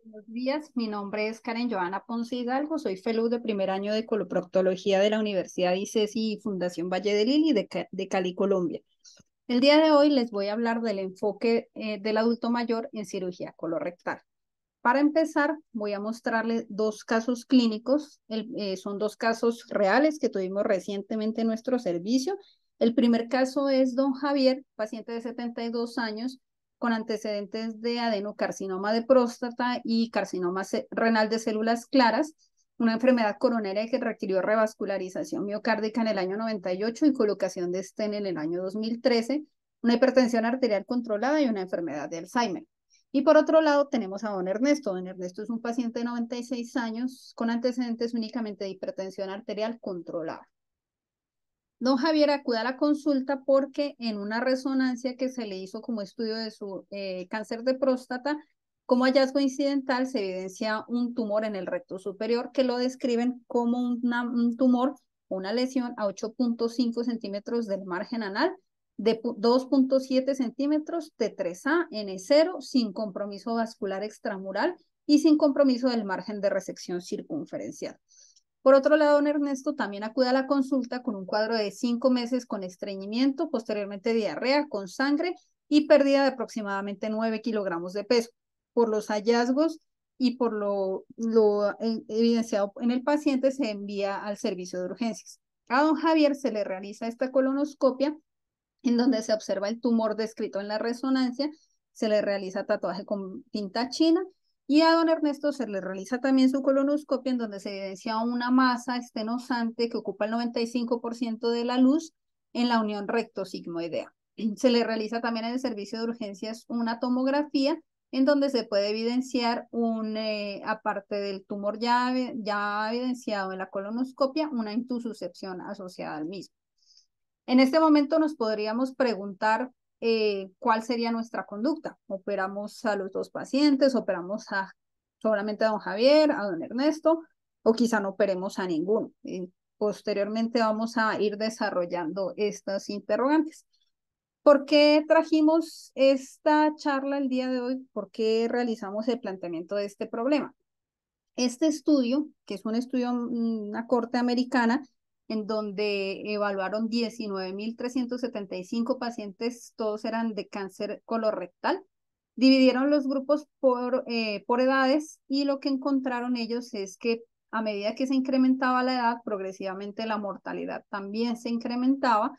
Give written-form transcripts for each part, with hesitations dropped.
Buenos días, mi nombre es Karen Joana Ponce Hidalgo, soy fellow de primer año de coloproctología de la Universidad ICESI y Fundación Valle de Lili de Cali, Colombia. El día de hoy les voy a hablar del enfoque del adulto mayor en cirugía colorectal. Para empezar, voy a mostrarles dos casos clínicos, son dos casos reales que tuvimos recientemente en nuestro servicio. El primer caso es don Javier, paciente de 72 años, con antecedentes de adenocarcinoma de próstata y carcinoma renal de células claras, una enfermedad coronaria que requirió revascularización miocárdica en el año 98 y colocación de stent en el año 2013, una hipertensión arterial controlada y una enfermedad de Alzheimer. Y por otro lado tenemos a don Ernesto. Don Ernesto es un paciente de 96 años con antecedentes únicamente de hipertensión arterial controlada. Don Javier acude a la consulta porque en una resonancia que se le hizo como estudio de su cáncer de próstata, como hallazgo incidental se evidencia un tumor en el recto superior que lo describen como un tumor, una lesión a 8.5 centímetros del margen anal, de 2.7 centímetros T3A N0, sin compromiso vascular extramural y sin compromiso del margen de resección circunferencial. Por otro lado, don Ernesto también acude a la consulta con un cuadro de 5 meses con estreñimiento, posteriormente diarrea con sangre y pérdida de aproximadamente 9 kilogramos de peso. Por los hallazgos y por lo evidenciado en el paciente, se envía al servicio de urgencias. A don Javier se le realiza esta colonoscopia en donde se observa el tumor descrito en la resonancia, se le realiza tatuaje con tinta china y a don Ernesto se le realiza también su colonoscopia en donde se evidencia una masa estenosante que ocupa el 95% de la luz en la unión recto-sigmoidea. Se le realiza también en el servicio de urgencias una tomografía en donde se puede evidenciar aparte del tumor ya evidenciado en la colonoscopia, una intususcepción asociada al mismo. En este momento nos podríamos preguntar cuál sería nuestra conducta. ¿Operamos a los dos pacientes? ¿Operamos solamente a don Javier, a don Ernesto? ¿O quizá no operemos a ninguno? Posteriormente vamos a ir desarrollando estas interrogantes. ¿Por qué trajimos esta charla el día de hoy? ¿Por qué realizamos el planteamiento de este problema? Este estudio, que es un estudio, una corte americana, en donde evaluaron 19.375 pacientes, todos eran de cáncer colorectal, dividieron los grupos por edades y lo que encontraron ellos es que a medida que se incrementaba la edad, progresivamente la mortalidad también se incrementaba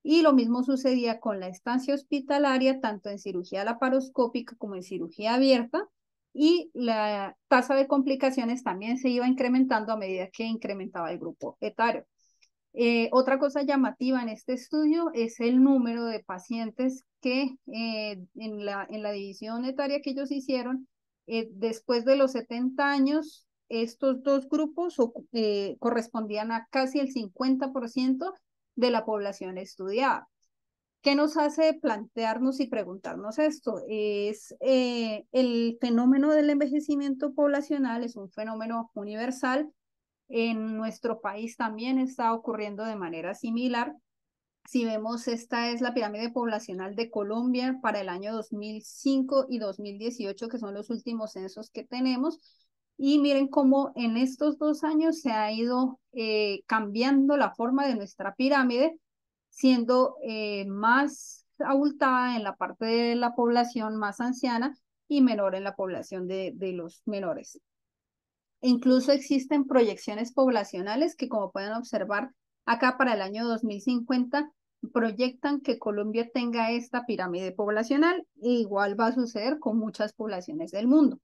y lo mismo sucedía con la estancia hospitalaria, tanto en cirugía laparoscópica como en cirugía abierta, y la tasa de complicaciones también se iba incrementando a medida que incrementaba el grupo etario. Otra cosa llamativa en este estudio es el número de pacientes que en la división etaria que ellos hicieron, después de los 70 años, estos dos grupos correspondían a casi el 50% de la población estudiada. ¿Qué nos hace plantearnos y preguntarnos esto? Es el fenómeno del envejecimiento poblacional, es un fenómeno universal. En nuestro país también está ocurriendo de manera similar. Si vemos, esta es la pirámide poblacional de Colombia para el año 2005 y 2018, que son los últimos censos que tenemos. Y miren cómo en estos 2 años se ha ido cambiando la forma de nuestra pirámide, siendo más abultada en la parte de la población más anciana y menor en la población de los menores. Incluso existen proyecciones poblacionales que, como pueden observar acá para el año 2050, proyectan que Colombia tenga esta pirámide poblacional e igual va a suceder con muchas poblaciones del mundo.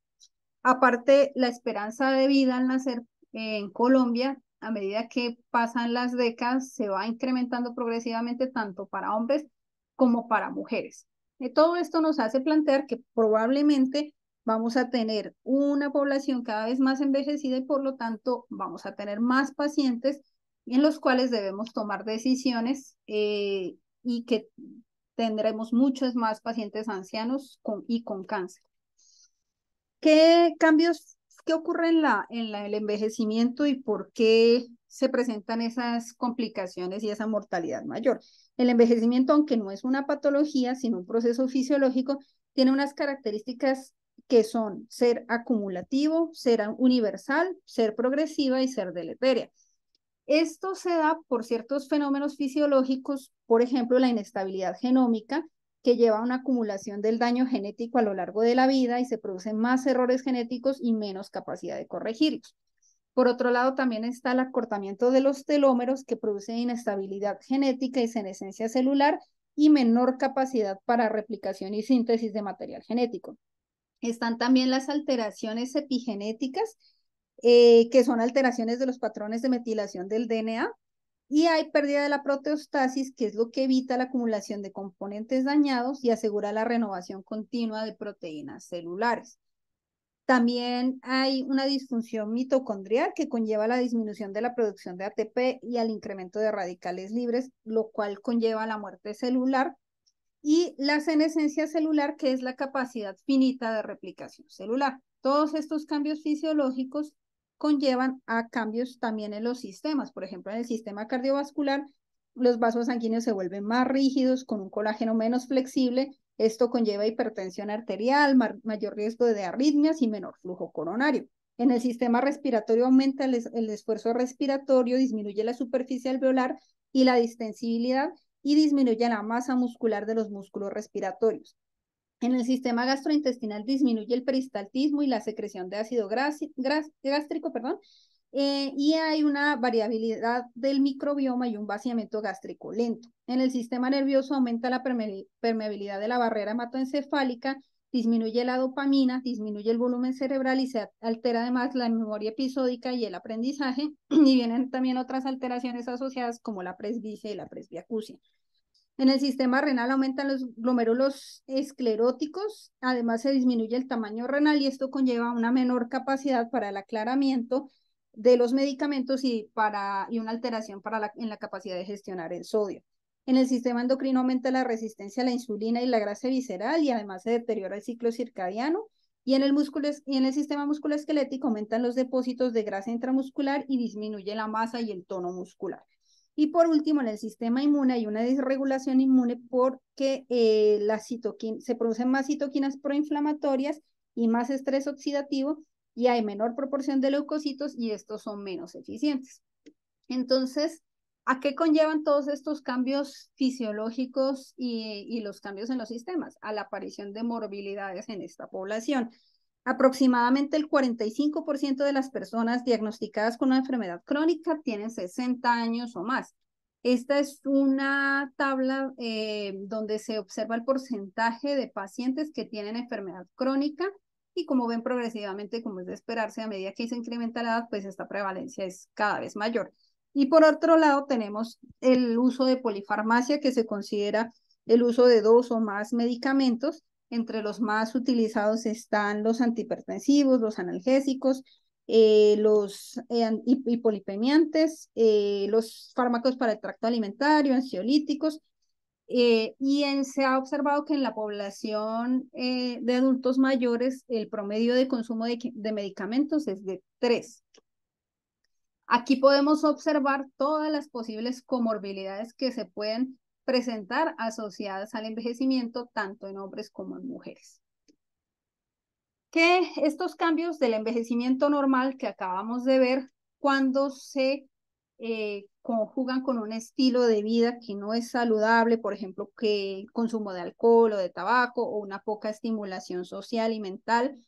Aparte, la esperanza de vida al nacer en Colombia, a medida que pasan las décadas, se va incrementando progresivamente tanto para hombres como para mujeres. Todo esto nos hace plantear que probablemente vamos a tener una población cada vez más envejecida y por lo tanto vamos a tener más pacientes en los cuales debemos tomar decisiones y que tendremos muchos más pacientes ancianos y con cáncer. ¿Qué cambios, qué ocurre en el envejecimiento y por qué se presentan esas complicaciones y esa mortalidad mayor? El envejecimiento, aunque no es una patología, sino un proceso fisiológico, tiene unas características que son ser acumulativo, ser universal, ser progresiva y ser deletérea. Esto se da por ciertos fenómenos fisiológicos, por ejemplo, la inestabilidad genómica, que lleva a una acumulación del daño genético a lo largo de la vida y se producen más errores genéticos y menos capacidad de corregirlos. Por otro lado, también está el acortamiento de los telómeros, que produce inestabilidad genética y senescencia celular y menor capacidad para replicación y síntesis de material genético. Están también las alteraciones epigenéticas, que son alteraciones de los patrones de metilación del DNA, y hay pérdida de la proteostasis, que es lo que evita la acumulación de componentes dañados y asegura la renovación continua de proteínas celulares. También hay una disfunción mitocondrial que conlleva la disminución de la producción de ATP y al incremento de radicales libres, lo cual conlleva la muerte celular, y la senescencia celular, que es la capacidad finita de replicación celular. Todos estos cambios fisiológicos conllevan a cambios también en los sistemas. Por ejemplo, en el sistema cardiovascular, los vasos sanguíneos se vuelven más rígidos, con un colágeno menos flexible. Esto conlleva hipertensión arterial, mayor riesgo de arritmias y menor flujo coronario. En el sistema respiratorio aumenta el esfuerzo respiratorio, disminuye la superficie alveolar y la distensibilidad, y disminuye la masa muscular de los músculos respiratorios. En el sistema gastrointestinal disminuye el peristaltismo y la secreción de ácido gástrico, y hay una variabilidad del microbioma y un vaciamiento gástrico lento. En el sistema nervioso aumenta la permeabilidad de la barrera hematoencefálica, disminuye la dopamina, disminuye el volumen cerebral y se altera además la memoria episódica y el aprendizaje, y vienen también otras alteraciones asociadas como la presbicia y la presbiacusia. En el sistema renal aumentan los glomérulos escleróticos, además se disminuye el tamaño renal y esto conlleva una menor capacidad para el aclaramiento de los medicamentos y una alteración en la capacidad de gestionar el sodio. En el sistema endocrino aumenta la resistencia a la insulina y la grasa visceral y además se deteriora el ciclo circadiano. Y en el sistema musculoesquelético aumentan los depósitos de grasa intramuscular y disminuye la masa y el tono muscular. Y por último, en el sistema inmune hay una desregulación inmune porque se producen más citoquinas proinflamatorias y más estrés oxidativo, y hay menor proporción de leucocitos y estos son menos eficientes. Entonces, ¿a qué conllevan todos estos cambios fisiológicos y los cambios en los sistemas? A la aparición de morbilidades en esta población. Aproximadamente el 45% de las personas diagnosticadas con una enfermedad crónica tienen 60 años o más. Esta es una tabla donde se observa el porcentaje de pacientes que tienen enfermedad crónica, y como ven progresivamente, como es de esperarse, a medida que se incrementa la edad, pues esta prevalencia es cada vez mayor. Y por otro lado tenemos el uso de polifarmacia, que se considera el uso de 2 o más medicamentos. Entre los más utilizados están los antihipertensivos, los analgésicos, los hipolipemiantes, los fármacos para el tracto alimentario, ansiolíticos, se ha observado que en la población de adultos mayores el promedio de consumo de medicamentos es de 3. Aquí podemos observar todas las posibles comorbilidades que se pueden presentar asociadas al envejecimiento, tanto en hombres como en mujeres. Que estos cambios del envejecimiento normal que acabamos de ver, cuando se conjugan con un estilo de vida que no es saludable, por ejemplo, que consumo de alcohol o de tabaco, o una poca estimulación social y mental,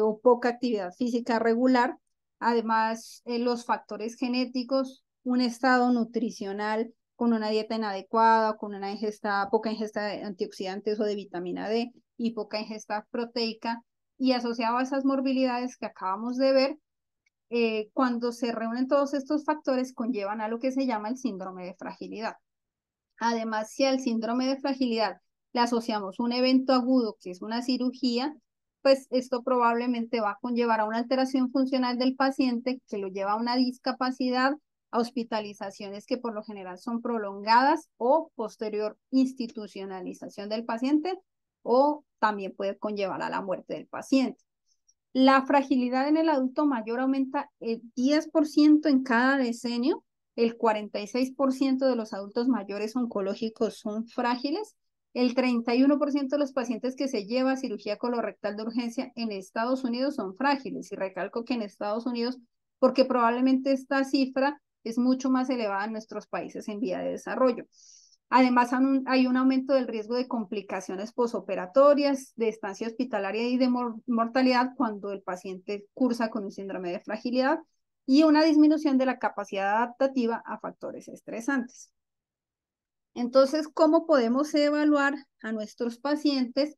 o poca actividad física regular. Además, los factores genéticos, un estado nutricional con una dieta inadecuada, con una poca ingesta de antioxidantes o de vitamina D y poca ingesta proteica, y asociado a esas morbilidades que acabamos de ver, cuando se reúnen todos estos factores, conllevan a lo que se llama el síndrome de fragilidad. Además, si al síndrome de fragilidad le asociamos un evento agudo, que es una cirugía, pues esto probablemente va a conllevar a una alteración funcional del paciente, que lo lleva a una discapacidad, a hospitalizaciones que por lo general son prolongadas, o posterior institucionalización del paciente, o también puede conllevar a la muerte del paciente. La fragilidad en el adulto mayor aumenta el 10% en cada decenio. El 46% de los adultos mayores oncológicos son frágiles, El 31% de los pacientes que se lleva a cirugía colorectal de urgencia en Estados Unidos son frágiles. Y recalco que en Estados Unidos, porque probablemente esta cifra es mucho más elevada en nuestros países en vía de desarrollo. Además, hay un aumento del riesgo de complicaciones posoperatorias, de estancia hospitalaria y de mortalidad cuando el paciente cursa con un síndrome de fragilidad y una disminución de la capacidad adaptativa a factores estresantes. Entonces, ¿cómo podemos evaluar a nuestros pacientes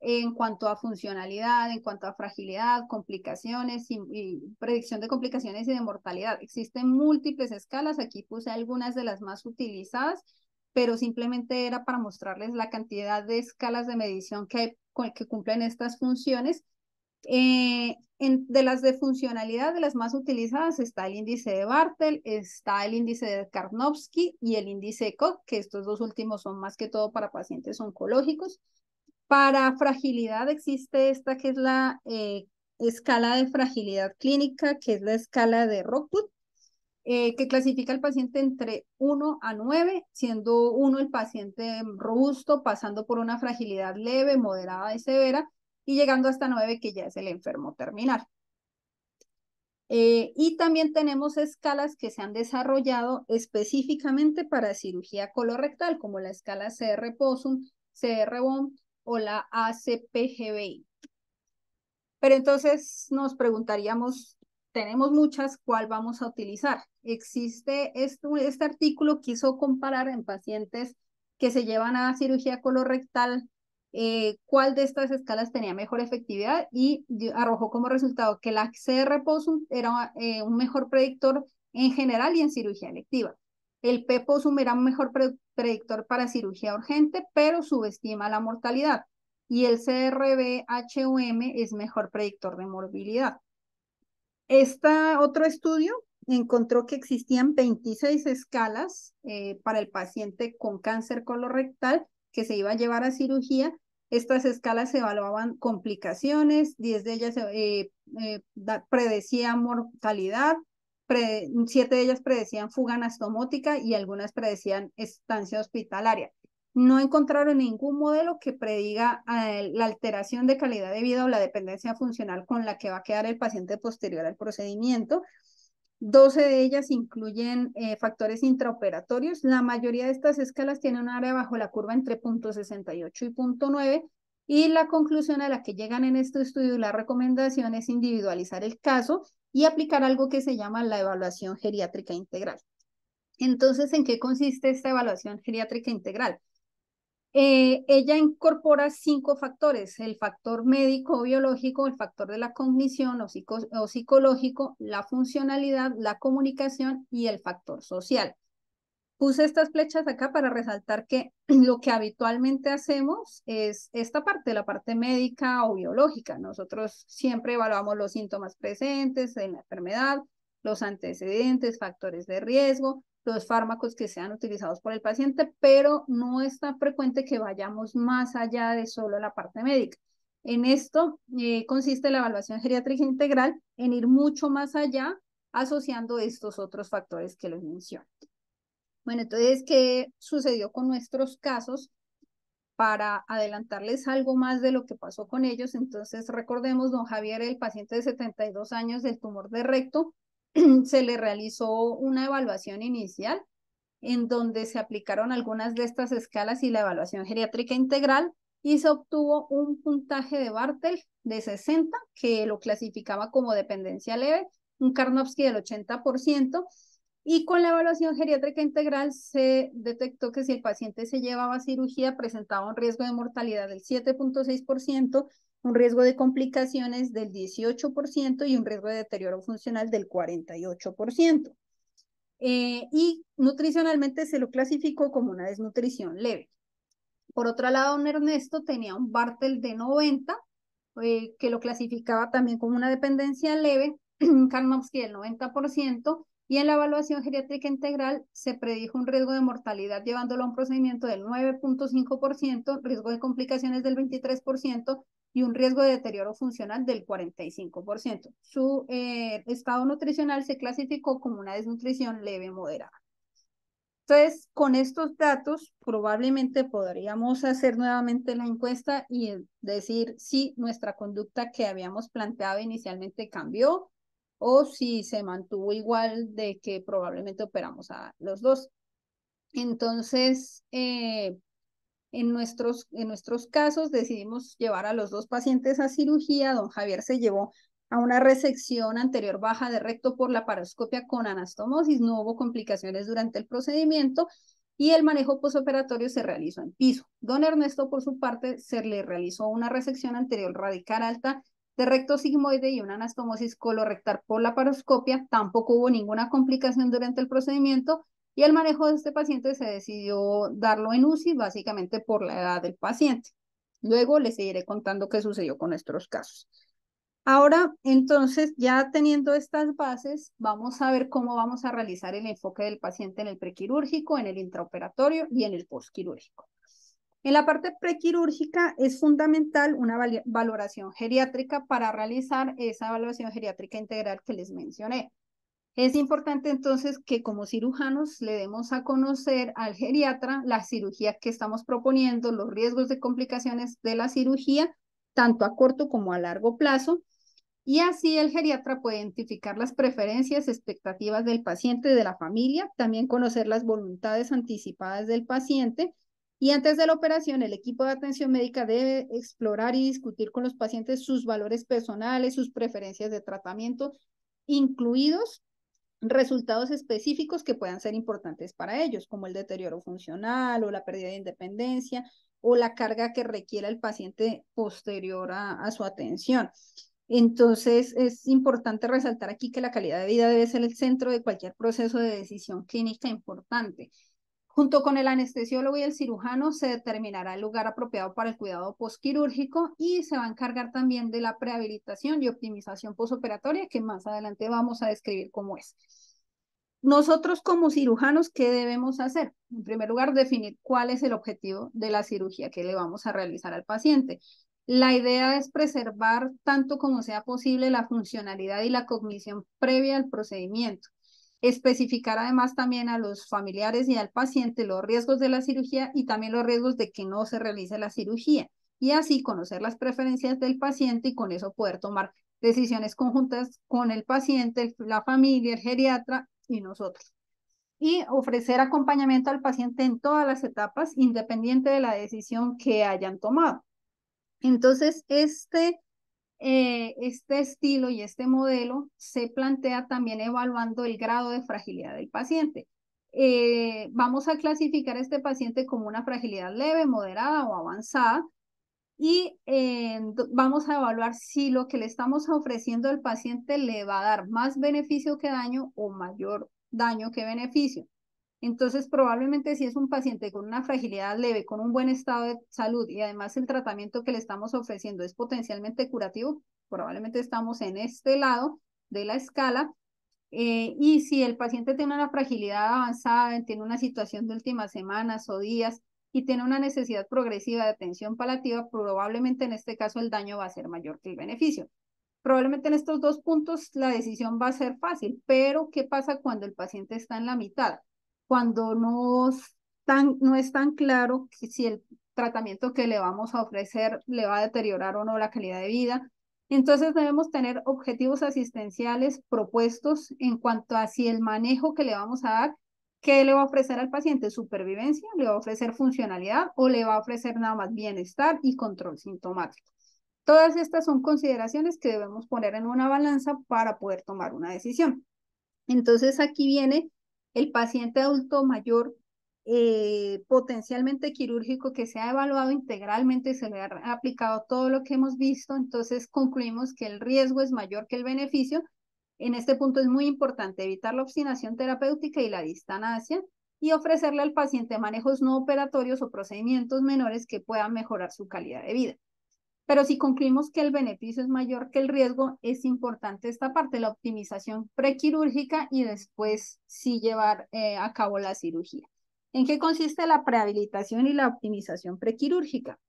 en cuanto a funcionalidad, en cuanto a fragilidad, complicaciones y predicción de complicaciones y de mortalidad? Existen múltiples escalas, aquí puse algunas de las más utilizadas, pero simplemente era para mostrarles la cantidad de escalas de medición que cumplen estas funciones. De las de funcionalidad, de las más utilizadas, está el índice de Bartel, está el índice de Karnofsky y el índice de Koch, que estos dos últimos son más que todo para pacientes oncológicos. Para fragilidad existe esta que es la escala de fragilidad clínica, que es la escala de Rockwood, que clasifica al paciente entre 1 a 9, siendo 1 el paciente robusto, pasando por una fragilidad leve, moderada y severa, y llegando hasta 9, que ya es el enfermo terminal. Y también tenemos escalas que se han desarrollado específicamente para cirugía colorectal, como la escala CR-POSUM, CR-BOM o la ACPGBI. Pero entonces nos preguntaríamos, tenemos muchas, ¿cuál vamos a utilizar? Existe este artículo quiso comparar en pacientes que se llevan a cirugía colorectal cuál de estas escalas tenía mejor efectividad y arrojó como resultado que la CR-POSUM era un mejor predictor en general y en cirugía electiva. El P-POSUM era un mejor predictor para cirugía urgente, pero subestima la mortalidad. Y el CRB-HUM es mejor predictor de morbilidad. Otro estudio encontró que existían 26 escalas para el paciente con cáncer colorectal que se iba a llevar a cirugía. Estas escalas evaluaban complicaciones, 10 de ellas predecían mortalidad, 7 de ellas predecían fuga anastomótica y algunas predecían estancia hospitalaria. No encontraron ningún modelo que prediga la alteración de calidad de vida o la dependencia funcional con la que va a quedar el paciente posterior al procedimiento. 12 de ellas incluyen factores intraoperatorios. La mayoría de estas escalas tienen un área bajo la curva entre 0.68 y 0.9. Y la conclusión a la que llegan en este estudio y la recomendación es individualizar el caso y aplicar algo que se llama la evaluación geriátrica integral. Entonces, ¿en qué consiste esta evaluación geriátrica integral? Ella incorpora 5 factores: el factor médico o biológico, el factor de la cognición o psicológico, la funcionalidad, la comunicación y el factor social. Puse estas flechas acá para resaltar que lo que habitualmente hacemos es esta parte, la parte médica o biológica. Nosotros siempre evaluamos los síntomas presentes en la enfermedad, los antecedentes, factores de riesgo, los fármacos que sean utilizados por el paciente, pero no es tan frecuente que vayamos más allá de solo la parte médica. En esto consiste la evaluación geriátrica integral, en ir mucho más allá, asociando estos otros factores que les menciono. Bueno, entonces, ¿qué sucedió con nuestros casos? Para adelantarles algo más de lo que pasó con ellos, entonces recordemos, don Javier, el paciente de 72 años del tumor de recto, se le realizó una evaluación inicial en donde se aplicaron algunas de estas escalas y la evaluación geriátrica integral y se obtuvo un puntaje de Bartel de 60, que lo clasificaba como dependencia leve, un Karnofsky del 80%, y con la evaluación geriátrica integral se detectó que si el paciente se llevaba a cirugía presentaba un riesgo de mortalidad del 7.6%, un riesgo de complicaciones del 18% y un riesgo de deterioro funcional del 48%. Y nutricionalmente se lo clasificó como una desnutrición leve. Por otro lado, don Ernesto tenía un Bartel de 90, que lo clasificaba también como una dependencia leve, Karnofsky del 90%, y en la evaluación geriátrica integral se predijo un riesgo de mortalidad llevándolo a un procedimiento del 9.5%, riesgo de complicaciones del 23% y un riesgo de deterioro funcional del 45%. Su estado nutricional se clasificó como una desnutrición leve moderada. Entonces, con estos datos, probablemente podríamos hacer nuevamente la encuesta y decir si nuestra conducta que habíamos planteado inicialmente cambió o si se mantuvo igual de que probablemente operamos a los dos. Entonces, en nuestros casos decidimos llevar a los dos pacientes a cirugía. Don Javier se llevó a una resección anterior baja de recto por laparoscopia con anastomosis. No hubo complicaciones durante el procedimiento y el manejo posoperatorio se realizó en piso. Don Ernesto, por su parte, se le realizó una resección anterior radical alta de recto sigmoide y una anastomosis colorectal por laparoscopia. Tampoco hubo ninguna complicación durante el procedimiento y el manejo de este paciente se decidió darlo en UCI, básicamente por la edad del paciente. Luego les seguiré contando qué sucedió con nuestros casos. Ahora, entonces, ya teniendo estas bases, vamos a ver cómo vamos a realizar el enfoque del paciente en el prequirúrgico, en el intraoperatorio y en el postquirúrgico. En la parte prequirúrgica es fundamental una valoración geriátrica para realizar esa evaluación geriátrica integral que les mencioné. Es importante entonces que como cirujanos le demos a conocer al geriatra la cirugía que estamos proponiendo, los riesgos de complicaciones de la cirugía, tanto a corto como a largo plazo, y así el geriatra puede identificar las preferencias, expectativas del paciente, de la familia, también conocer las voluntades anticipadas del paciente. Y antes de la operación, el equipo de atención médica debe explorar y discutir con los pacientes sus valores personales, sus preferencias de tratamiento, incluidos resultados específicos que puedan ser importantes para ellos, como el deterioro funcional o la pérdida de independencia o la carga que requiera el paciente posterior a su atención. Entonces, es importante resaltar aquí que la calidad de vida debe ser el centro de cualquier proceso de decisión clínica importante. Junto con el anestesiólogo y el cirujano se determinará el lugar apropiado para el cuidado postquirúrgico y se va a encargar también de la prehabilitación y optimización postoperatoria, que más adelante vamos a describir cómo es. Nosotros como cirujanos, ¿qué debemos hacer? En primer lugar, definir cuál es el objetivo de la cirugía que le vamos a realizar al paciente. La idea es preservar tanto como sea posible la funcionalidad y la cognición previa al procedimiento. Especificar además también a los familiares y al paciente los riesgos de la cirugía y también los riesgos de que no se realice la cirugía. Y así conocer las preferencias del paciente y con eso poder tomar decisiones conjuntas con el paciente, la familia, el geriatra y nosotros. Y ofrecer acompañamiento al paciente en todas las etapas, independiente de la decisión que hayan tomado. Entonces, este estilo y este modelo se plantea también evaluando el grado de fragilidad del paciente. Vamos a clasificar a este paciente como una fragilidad leve, moderada o avanzada y vamos a evaluar si lo que le estamos ofreciendo al paciente le va a dar más beneficio que daño o mayor daño que beneficio. Entonces, probablemente si es un paciente con una fragilidad leve, con un buen estado de salud y además el tratamiento que le estamos ofreciendo es potencialmente curativo, probablemente estamos en este lado de la escala. Y si el paciente tiene una fragilidad avanzada, tiene una situación de últimas semanas o días y tiene una necesidad progresiva de atención paliativa, probablemente en este caso el daño va a ser mayor que el beneficio. Probablemente en estos dos puntos la decisión va a ser fácil, pero ¿qué pasa cuando el paciente está en la mitad? Cuando no es tan claro si el tratamiento que le vamos a ofrecer le va a deteriorar o no la calidad de vida. Entonces debemos tener objetivos asistenciales propuestos en cuanto a si el manejo que le vamos a dar, ¿qué le va a ofrecer al paciente? ¿Supervivencia? ¿Le va a ofrecer funcionalidad? ¿O le va a ofrecer nada más bienestar y control sintomático? Todas estas son consideraciones que debemos poner en una balanza para poder tomar una decisión. Entonces aquí viene el paciente adulto mayor potencialmente quirúrgico que se ha evaluado integralmente, se le ha aplicado todo lo que hemos visto, entonces concluimos que el riesgo es mayor que el beneficio. En este punto es muy importante evitar la obstinación terapéutica y la distanasia y ofrecerle al paciente manejos no operatorios o procedimientos menores que puedan mejorar su calidad de vida. Pero si concluimos que el beneficio es mayor que el riesgo, es importante esta parte, la optimización prequirúrgica y después sí llevar a cabo la cirugía. ¿En qué consiste la prehabilitación y la optimización prequirúrgica?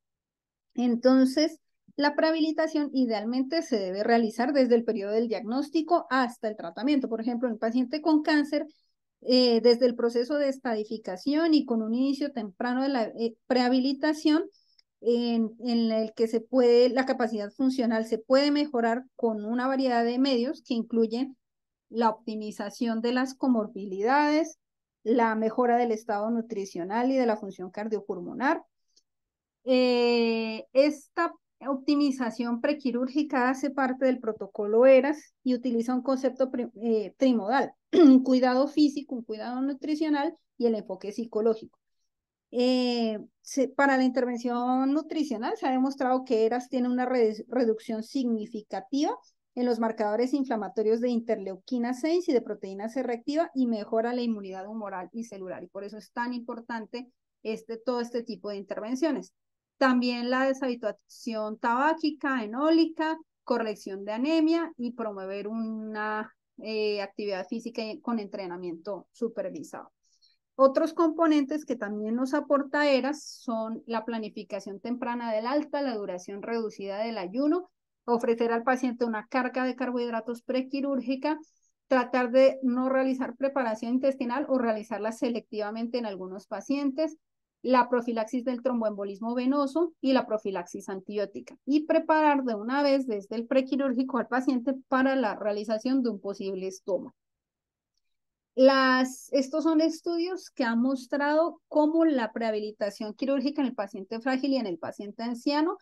Entonces, la prehabilitación idealmente se debe realizar desde el periodo del diagnóstico hasta el tratamiento. Por ejemplo, en un paciente con cáncer, desde el proceso de estadificación y con un inicio temprano de la prehabilitación, en el que la capacidad funcional se puede mejorar con una variedad de medios que incluyen la optimización de las comorbilidades, la mejora del estado nutricional y de la función cardiopulmonar. Esta optimización prequirúrgica hace parte del protocolo ERAS y utiliza un concepto trimodal, un cuidado físico, un cuidado nutricional y el enfoque psicológico. Para la intervención nutricional se ha demostrado que ERAS tiene una reducción significativa en los marcadores inflamatorios de interleuquina 6 y de proteína C reactiva y mejora la inmunidad humoral y celular. Y por eso es tan importante todo este tipo de intervenciones. También la deshabituación tabáquica, enólica, corrección de anemia y promover una actividad física con entrenamiento supervisado. Otros componentes que también nos aporta ERAS son la planificación temprana del alta, la duración reducida del ayuno, ofrecer al paciente una carga de carbohidratos prequirúrgica, tratar de no realizar preparación intestinal o realizarla selectivamente en algunos pacientes, la profilaxis del tromboembolismo venoso y la profilaxis antibiótica, y preparar de una vez desde el prequirúrgico al paciente para la realización de un posible estoma. Estos son estudios que han mostrado cómo la prehabilitación quirúrgica en el paciente frágil y en el paciente anciano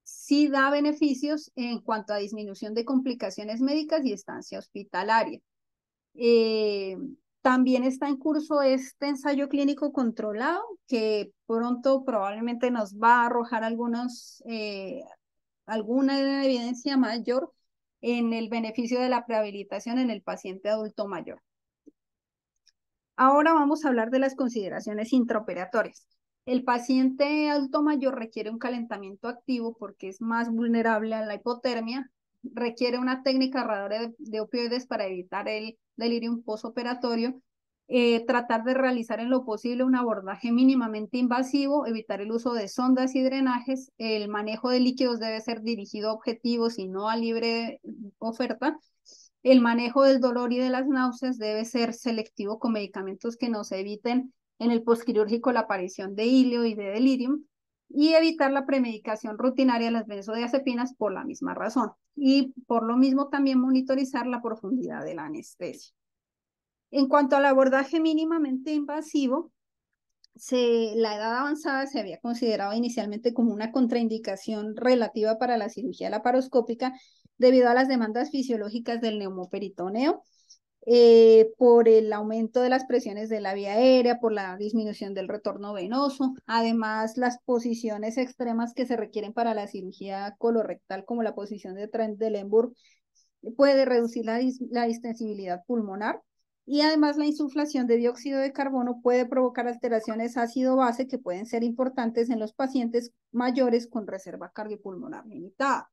sí da beneficios en cuanto a disminución de complicaciones médicas y estancia hospitalaria. Eh, También está en curso este ensayo clínico controlado que pronto probablemente nos va a arrojar alguna evidencia mayor en el beneficio de la prehabilitación en el paciente adulto mayor. Ahora vamos a hablar de las consideraciones intraoperatorias. El paciente adulto mayor requiere un calentamiento activo porque es más vulnerable a la hipotermia, requiere una técnica radiadora de opioides para evitar el delirium postoperatorio, tratar de realizar en lo posible un abordaje mínimamente invasivo, evitar el uso de sondas y drenajes, el manejo de líquidos debe ser dirigido a objetivos y no a libre oferta. El manejo del dolor y de las náuseas debe ser selectivo con medicamentos que nos eviten en el postquirúrgico la aparición de hilio y de delirium y evitar la premedicación rutinaria de las benzodiazepinas por la misma razón. Y por lo mismo también monitorizar la profundidad de la anestesia. En cuanto al abordaje mínimamente invasivo, la edad avanzada se había considerado inicialmente como una contraindicación relativa para la cirugía laparoscópica debido a las demandas fisiológicas del neumoperitoneo, por el aumento de las presiones de la vía aérea, por la disminución del retorno venoso, además las posiciones extremas que se requieren para la cirugía colorectal, como la posición de Trendelenburg, puede reducir la distensibilidad pulmonar. Y además la insuflación de dióxido de carbono puede provocar alteraciones ácido-base que pueden ser importantes en los pacientes mayores con reserva cardiopulmonar limitada.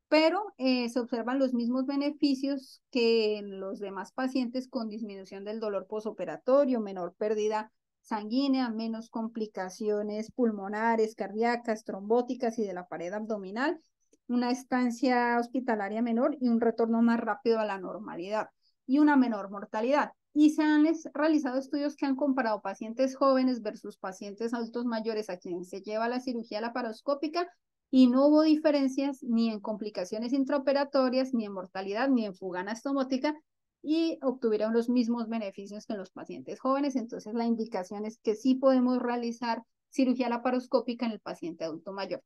Pero se observan los mismos beneficios que en los demás pacientes con disminución del dolor posoperatorio, menor pérdida sanguínea, menos complicaciones pulmonares, cardíacas, trombóticas y de la pared abdominal, una estancia hospitalaria menor y un retorno más rápido a la normalidad y una menor mortalidad. Y se han realizado estudios que han comparado pacientes jóvenes versus pacientes adultos mayores a quienes se lleva la cirugía laparoscópica y no hubo diferencias ni en complicaciones intraoperatorias, ni en mortalidad, ni en fuga anastomótica y obtuvieron los mismos beneficios que en los pacientes jóvenes. Entonces la indicación es que sí podemos realizar cirugía laparoscópica en el paciente adulto mayor.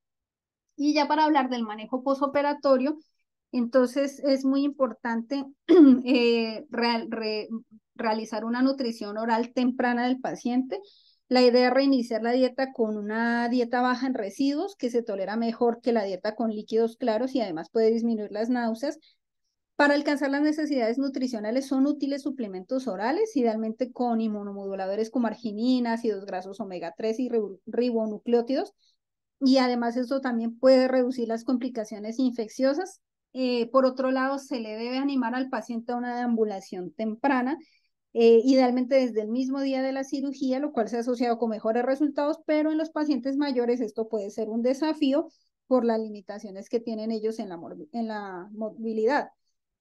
Y ya para hablar del manejo posoperatorio, entonces es muy importante realizar una nutrición oral temprana del paciente. La idea es reiniciar la dieta con una dieta baja en residuos que se tolera mejor que la dieta con líquidos claros y además puede disminuir las náuseas. Para alcanzar las necesidades nutricionales son útiles suplementos orales, idealmente con inmunomoduladores como arginina, ácidos grasos omega 3 y ribonucleótidos. Y además eso también puede reducir las complicaciones infecciosas. Por otro lado, se le debe animar al paciente a una deambulación temprana, idealmente desde el mismo día de la cirugía, lo cual se ha asociado con mejores resultados, pero en los pacientes mayores esto puede ser un desafío por las limitaciones que tienen ellos en la movilidad.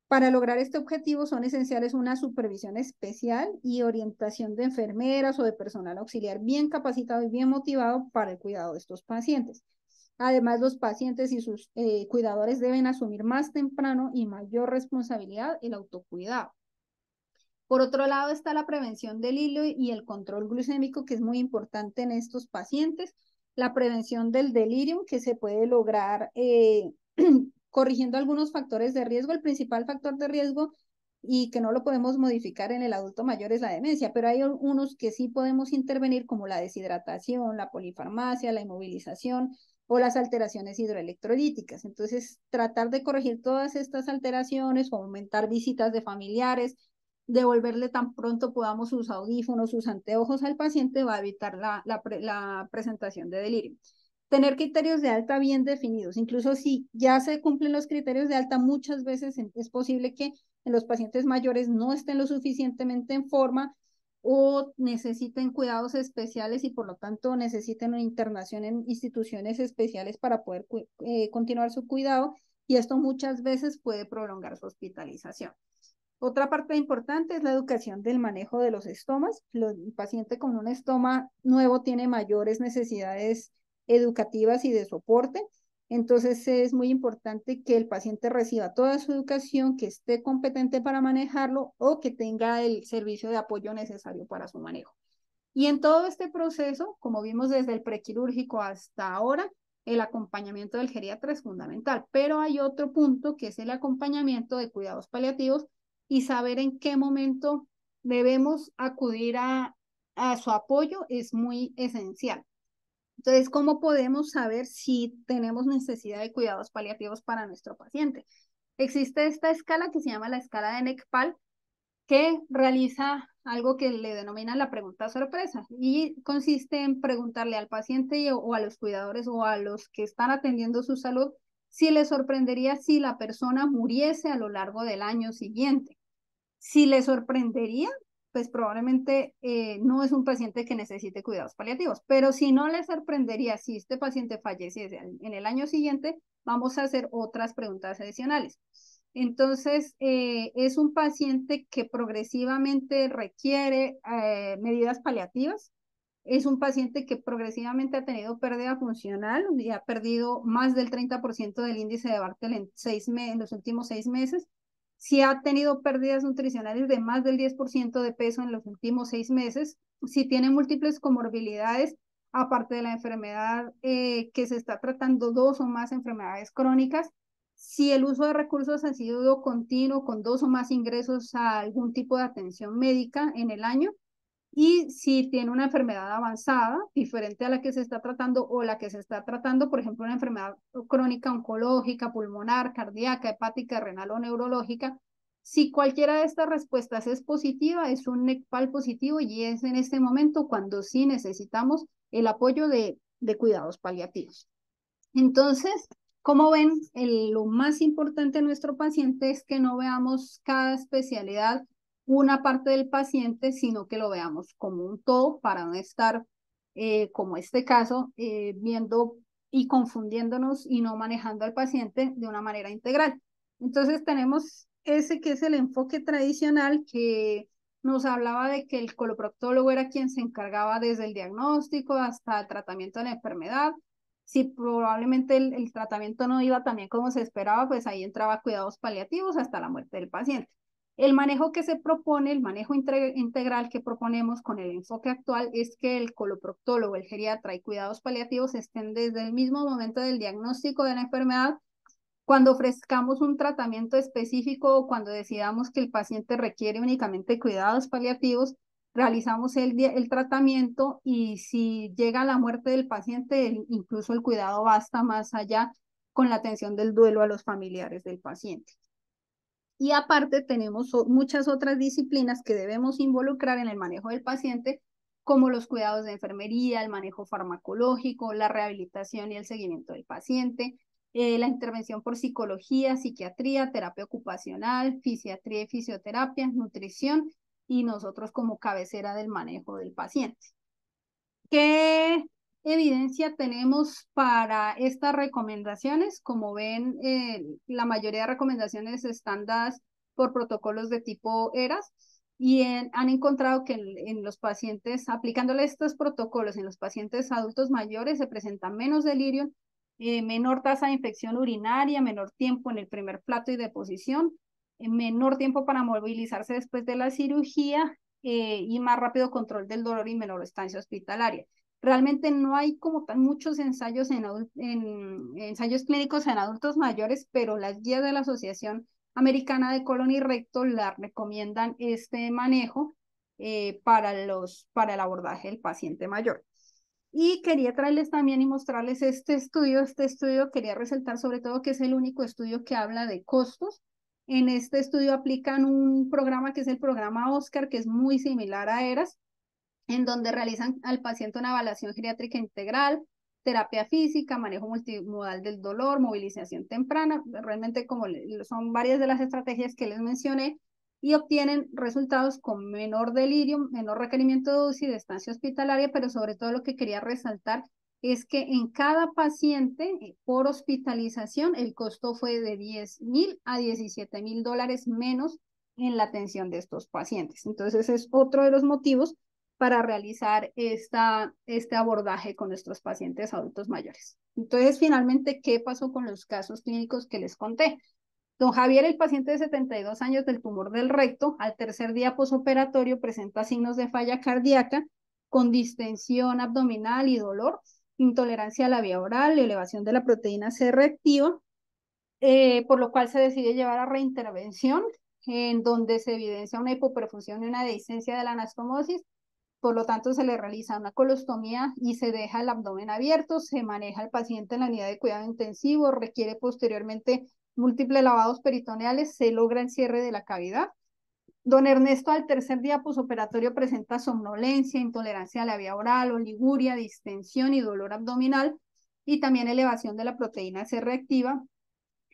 Para lograr este objetivo son esenciales una supervisión especial y orientación de enfermeras o de personal auxiliar bien capacitado y bien motivado para el cuidado de estos pacientes. Además, los pacientes y sus cuidadores deben asumir más temprano y mayor responsabilidad el autocuidado. Por otro lado está la prevención del hilo y el control glucémico, que es muy importante en estos pacientes. La prevención del delirium, que se puede lograr corrigiendo algunos factores de riesgo. El principal factor de riesgo y que no lo podemos modificar en el adulto mayor es la demencia, pero hay unos que sí podemos intervenir, como la deshidratación, la polifarmacia, la inmovilización o las alteraciones hidroelectrolíticas. Entonces, tratar de corregir todas estas alteraciones o aumentar visitas de familiares, devolverle tan pronto podamos sus audífonos, sus anteojos al paciente, va a evitar la presentación de delirio. Tener criterios de alta bien definidos, incluso si ya se cumplen los criterios de alta, muchas veces es posible que en los pacientes mayores no estén lo suficientemente en forma o necesiten cuidados especiales y por lo tanto necesiten una internación en instituciones especiales para poder continuar su cuidado, y esto muchas veces puede prolongar su hospitalización. Otra parte importante es la educación del manejo de los estomas. El paciente con un estoma nuevo tiene mayores necesidades educativas y de soporte. Entonces es muy importante que el paciente reciba toda su educación, que esté competente para manejarlo o que tenga el servicio de apoyo necesario para su manejo. Y en todo este proceso, como vimos desde el prequirúrgico hasta ahora, el acompañamiento del geriatra es fundamental, pero hay otro punto que es el acompañamiento de cuidados paliativos y saber en qué momento debemos acudir a su apoyo es muy esencial. Entonces, ¿cómo podemos saber si tenemos necesidad de cuidados paliativos para nuestro paciente? Existe esta escala que se llama la escala de NECPAL, que realiza algo que le denominan la pregunta sorpresa y consiste en preguntarle al paciente o a los cuidadores o a los que están atendiendo su salud si les sorprendería si la persona muriese a lo largo del año siguiente. Si le sorprendería, pues probablemente no es un paciente que necesite cuidados paliativos, pero si no le sorprendería si este paciente falleciese en el año siguiente, vamos a hacer otras preguntas adicionales. Entonces, es un paciente que progresivamente requiere medidas paliativas. Es un paciente que progresivamente ha tenido pérdida funcional y ha perdido más del 30% del índice de Bartel en los últimos 6 meses. Si ha tenido pérdidas nutricionales de más del 10% de peso en los últimos 6 meses. Si tiene múltiples comorbilidades, aparte de la enfermedad que se está tratando, 2 o más enfermedades crónicas. Si el uso de recursos ha sido continuo, con 2 o más ingresos a algún tipo de atención médica en el año, y si tiene una enfermedad avanzada, diferente a la que se está tratando o la que se está tratando, por ejemplo, una enfermedad crónica oncológica, pulmonar, cardíaca, hepática, renal o neurológica. Si cualquiera de estas respuestas es positiva, es un NECPAL positivo y es en este momento cuando sí necesitamos el apoyo de cuidados paliativos. Entonces, como ven, lo más importante en nuestro paciente es que no veamos cada especialidad una parte del paciente, sino que lo veamos como un todo para no estar, como este caso, viendo y confundiéndonos y no manejando al paciente de una manera integral. Entonces tenemos ese que es el enfoque tradicional, que nos hablaba de que el coloproctólogo era quien se encargaba desde el diagnóstico hasta el tratamiento de la enfermedad. Si probablemente el tratamiento no iba también como se esperaba, pues ahí entraba cuidados paliativos hasta la muerte del paciente. El manejo que se propone, el manejo integral que proponemos con el enfoque actual, es que el coloproctólogo, el geriatra y cuidados paliativos estén desde el mismo momento del diagnóstico de la enfermedad, cuando ofrezcamos un tratamiento específico o cuando decidamos que el paciente requiere únicamente cuidados paliativos, realizamos el tratamiento, y si llega a la muerte del paciente, incluso el cuidado va hasta más allá con la atención del duelo a los familiares del paciente. Y aparte tenemos muchas otras disciplinas que debemos involucrar en el manejo del paciente, como los cuidados de enfermería, el manejo farmacológico, la rehabilitación y el seguimiento del paciente, la intervención por psicología, psiquiatría, terapia ocupacional, fisiatría y fisioterapia, nutrición, y nosotros como cabecera del manejo del paciente. ¿Qué evidencia tenemos para estas recomendaciones? Como ven, la mayoría de recomendaciones están dadas por protocolos de tipo ERAS y han encontrado que en los pacientes, aplicándole estos protocolos en los pacientes adultos mayores, se presenta menos delirio, menor tasa de infección urinaria, menor tiempo en el primer plato y deposición, menor tiempo para movilizarse después de la cirugía y más rápido control del dolor y menor estancia hospitalaria. Realmente no hay como tan muchos ensayos en ensayos clínicos en adultos mayores, pero las guías de la Asociación Americana de Colon y Recto la recomiendan este manejo para el abordaje del paciente mayor. Y quería traerles también y mostrarles este estudio quería resaltar sobre todo que es el único estudio que habla de costos. En este estudio aplican un programa que es el programa OSCAR, que es muy similar a ERAS, en donde realizan al paciente una evaluación geriátrica integral, terapia física, manejo multimodal del dolor, movilización temprana, realmente como son varias de las estrategias que les mencioné, y obtienen resultados con menor delirio, menor requerimiento de UCI, de estancia hospitalaria, pero sobre todo lo que quería resaltar es que en cada paciente por hospitalización el costo fue de 10.000 a 17.000 dólares menos en la atención de estos pacientes. Entonces es otro de los motivos para realizar este abordaje con nuestros pacientes adultos mayores. Entonces, finalmente, ¿qué pasó con los casos clínicos que les conté? Don Javier, el paciente de 72 años del tumor del recto, al tercer día posoperatorio presenta signos de falla cardíaca con distensión abdominal y dolor, intolerancia a la vía oral, elevación de la proteína C reactiva, por lo cual se decide llevar a reintervención, en donde se evidencia una hipoperfusión y una dehiscencia de la anastomosis. Por lo tanto, se le realiza una colostomía y se deja el abdomen abierto, se maneja al paciente en la unidad de cuidado intensivo, requiere posteriormente múltiples lavados peritoneales, se logra el cierre de la cavidad. Don Ernesto al tercer día posoperatorio presenta somnolencia, intolerancia a la vía oral, oliguria, distensión y dolor abdominal y también elevación de la proteína C reactiva.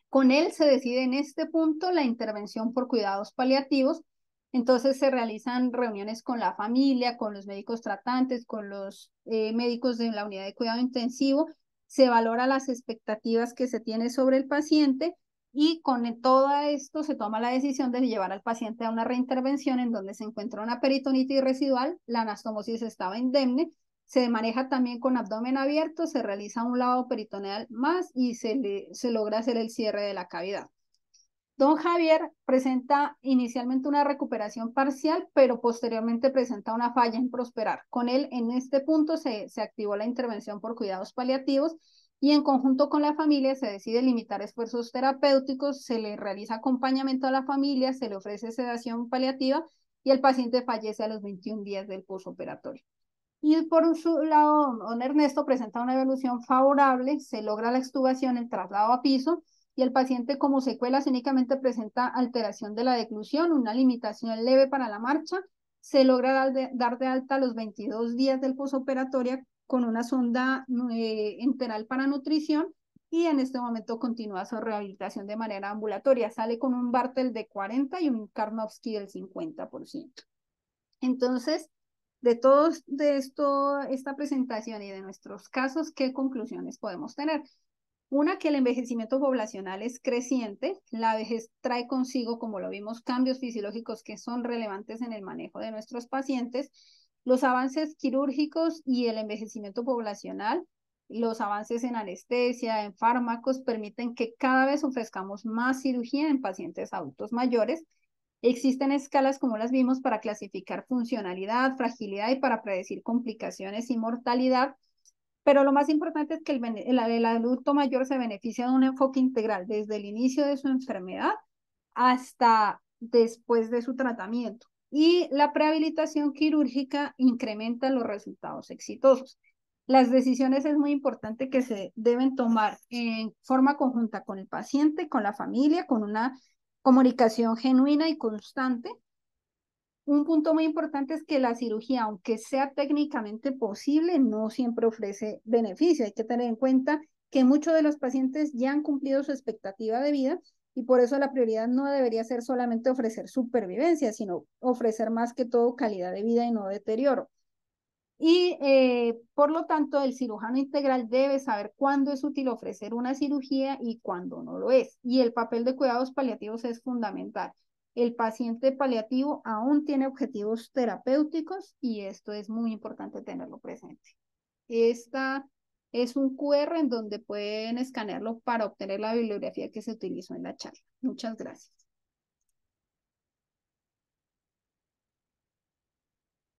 Con él se decide en este punto la intervención por cuidados paliativos. Entonces se realizan reuniones con la familia, con los médicos tratantes, con los médicos de la unidad de cuidado intensivo. Se valora las expectativas que se tiene sobre el paciente y con todo esto se toma la decisión de llevar al paciente a una reintervención en donde se encuentra una peritonitis residual, la anastomosis estaba indemne, se maneja también con abdomen abierto, se realiza un lavado peritoneal más y se logra hacer el cierre de la cavidad. Don Javier presenta inicialmente una recuperación parcial, pero posteriormente presenta una falla en prosperar. Con él, en este punto, se activó la intervención por cuidados paliativos y en conjunto con la familia se decide limitar esfuerzos terapéuticos, se le realiza acompañamiento a la familia, se le ofrece sedación paliativa y el paciente fallece a los 21 días del posoperatorio. Y por su lado, don Ernesto presenta una evolución favorable, se logra la extubación, el traslado a piso, y el paciente como secuelas únicamente presenta alteración de la deglución, una limitación leve para la marcha, se logra dar de alta a los 22 días del posoperatorio con una sonda enteral para nutrición, y en este momento continúa su rehabilitación de manera ambulatoria. Sale con un Bartel de 40 y un Karnofsky del 50%. Entonces, esta presentación y de nuestros casos, ¿qué conclusiones podemos tener? Una, que el envejecimiento poblacional es creciente, la vejez trae consigo, como lo vimos, cambios fisiológicos que son relevantes en el manejo de nuestros pacientes, los avances quirúrgicos y el envejecimiento poblacional, los avances en anestesia, en fármacos, permiten que cada vez ofrezcamos más cirugía en pacientes adultos mayores. Existen escalas, como las vimos, para clasificar funcionalidad, fragilidad y para predecir complicaciones y mortalidad. Pero lo más importante es que el adulto mayor se beneficia de un enfoque integral desde el inicio de su enfermedad hasta después de su tratamiento. Y la prehabilitación quirúrgica incrementa los resultados exitosos. Las decisiones es muy importante que se deben tomar en forma conjunta con el paciente, con la familia, con una comunicación genuina y constante. Un punto muy importante es que la cirugía, aunque sea técnicamente posible, no siempre ofrece beneficio. Hay que tener en cuenta que muchos de los pacientes ya han cumplido su expectativa de vida y por eso la prioridad no debería ser solamente ofrecer supervivencia, sino ofrecer más que todo calidad de vida y no deterioro. Y por lo tanto, el cirujano integral debe saber cuándo es útil ofrecer una cirugía y cuándo no lo es. Y el papel de cuidados paliativos es fundamental. El paciente paliativo aún tiene objetivos terapéuticos y esto es muy importante tenerlo presente. Esta es un QR en donde pueden escanearlo para obtener la bibliografía que se utilizó en la charla. Muchas gracias.